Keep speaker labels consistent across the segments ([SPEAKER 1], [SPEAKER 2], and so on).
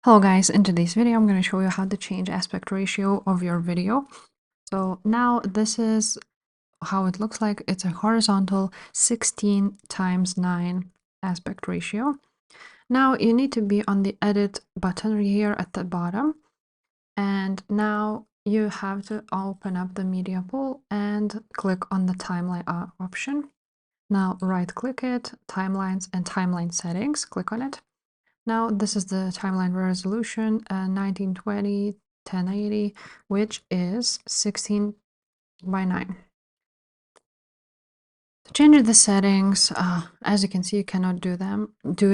[SPEAKER 1] Hello guys, in today's video I'm going to show you how to change aspect ratio of your video. So now this is how it looks like. It's a horizontal 16:9 aspect ratio. Now you need to be on the edit button here at the bottom, and now you have to open up the media pool and click on the timeline option. Now right click it, timelines and timeline settings, click on it. Now this is the timeline resolution 1920 1080, which is 16:9. To change the settings, as you can see, you cannot do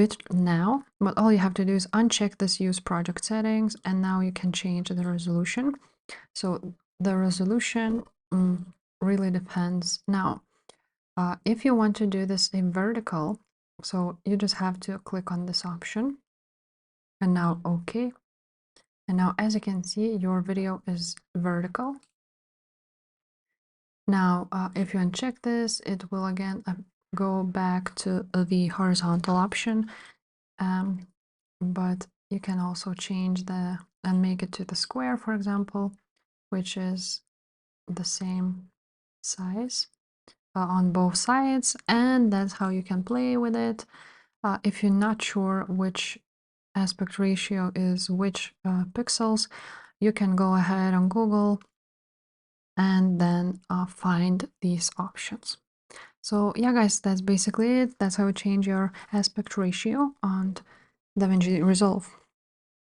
[SPEAKER 1] it now, but all you have to do is uncheck this use project settings, and now you can change the resolution. So the resolution really depends. Now, if you want to do this in vertical, so you just have to click on this option. And now OK. And now as you can see, your video is vertical. Now if you uncheck this, it will again go back to the horizontal option. But you can also change and make it to the square, for example, which is the same size on both sides, and that's how you can play with it. If you're not sure which aspect ratio is which pixels, you can go ahead on Google and then find these options. So yeah guys, that's basically it. That's how you change your aspect ratio on DaVinci Resolve.